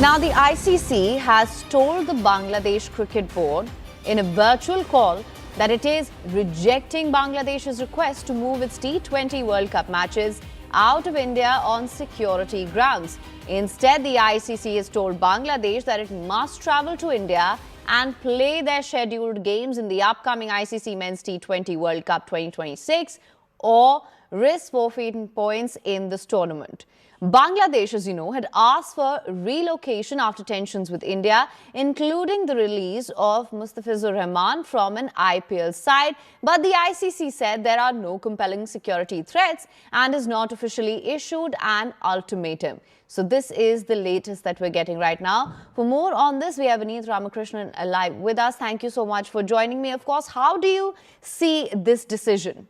Now, the ICC has told the Bangladesh Cricket Board in a virtual call that it is rejecting Bangladesh's request to move its T20 World Cup matches out of India on security grounds. Instead, the ICC has told Bangladesh that it must travel to India and play their scheduled games in the upcoming ICC Men's T20 World Cup 2026 or risk forfeiting points in this tournament. Bangladesh, as you know, had asked for relocation after tensions with India, including the release of Mustafizur Rahman from an IPL side. But the ICC said there are no compelling security threats and has not officially issued an ultimatum. So this is the latest that we're getting right now. For more on this, we have Vineet Ramakrishnan live with us. Thank you so much for joining me. Of course, how do you see this decision?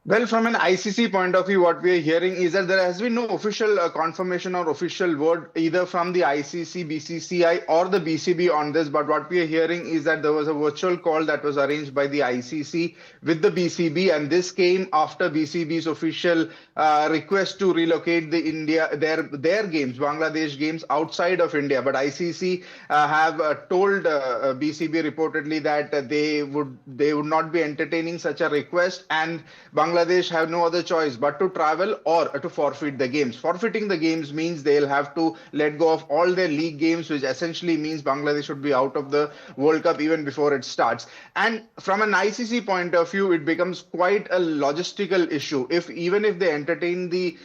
Well, from an ICC point of view, what we are hearing is that there has been no official confirmation or official word either from the ICC, BCCI or the BCB on this. But what we are hearing is that there was a virtual call that was arranged by the ICC with the BCB, and this came after BCB's official request to relocate their games, Bangladesh games, outside of India. But ICC have told BCB reportedly that they would not be entertaining such a request, and Bangladesh have no other choice but to travel or to forfeit the games. Forfeiting the games means they'll have to let go of all their league games, which essentially means Bangladesh should be out of the World Cup even before it starts. And from an ICC point of view, it becomes quite a logistical issue. Even if they entertain the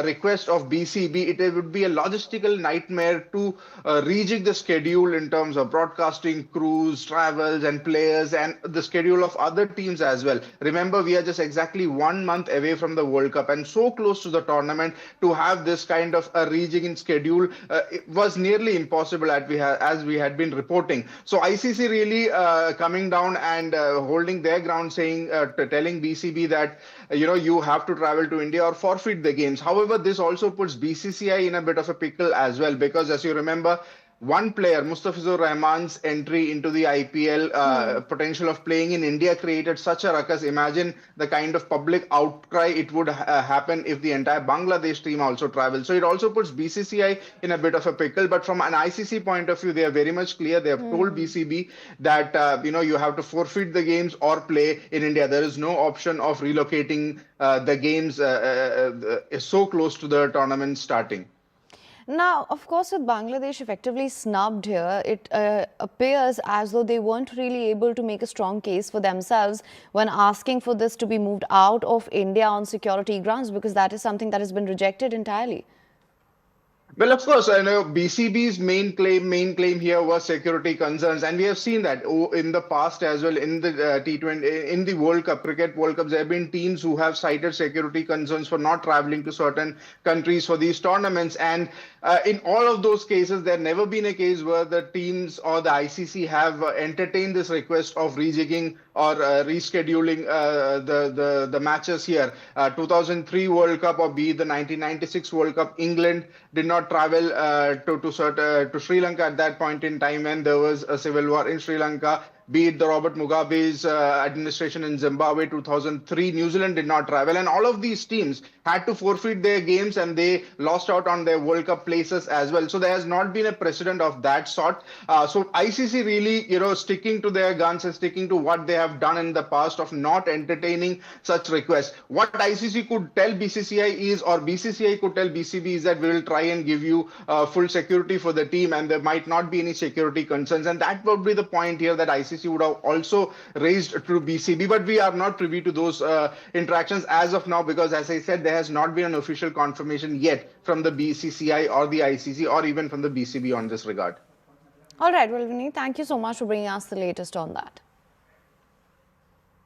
request of BCB, it would be a logistical nightmare to rejig the schedule in terms of broadcasting crews, travels and players, and the schedule of other teams as well. Remember, we are just exactly 1 month away from the World Cup and so close to the tournament. To have this kind of a rejigging schedule it was nearly impossible as we had been reporting. So ICC really coming down and holding their ground, saying telling BCB that you have to travel to India or forfeit the games. However, this also puts BCCI in a bit of a pickle as well, because as you remember, one player, Mustafizur Rahman's entry into the IPL, potential of playing in India created such a ruckus. Imagine the kind of public outcry it would happen if the entire Bangladesh team also travels. So it also puts BCCI in a bit of a pickle. But from an ICC point of view, they are very much clear. They have told BCB that you have to forfeit the games or play in India. There is no option of relocating the games so close to the tournament starting. Now, of course, with Bangladesh effectively snubbed here, it appears as though they weren't really able to make a strong case for themselves when asking for this to be moved out of India on security grounds, because that is something that has been rejected entirely. Well, of course, I know BCB's main claim here was security concerns, and we have seen that in the past as well. In the T20, in the World Cup, Cricket World Cups, there have been teams who have cited security concerns for not traveling to certain countries for these tournaments. And in all of those cases, there never been a case where the teams or the ICC have entertained this request of rejigging or rescheduling the matches here. 2003 World Cup or be it the 1996 World Cup, England did not travel to Sri Lanka at that point in time when there was a civil war in Sri Lanka. Be it the Robert Mugabe's administration in Zimbabwe 2003, New Zealand did not travel, and all of these teams had to forfeit their games and they lost out on their World Cup places as well. So there has not been a precedent of that sort. So ICC really, sticking to their guns and sticking to what they have done in the past of not entertaining such requests. What ICC could tell BCCI is, or BCCI could tell BCB is that we will try and give you full security for the team and there might not be any security concerns. And that would be the point here that ICC would have also raised to BCB, but we are not privy to those interactions as of now, because as I said, there has not been an official confirmation yet from the BCCI or the ICC or even from the BCB on this regard. All right, well, Vineet, thank you so much for bringing us the latest on that.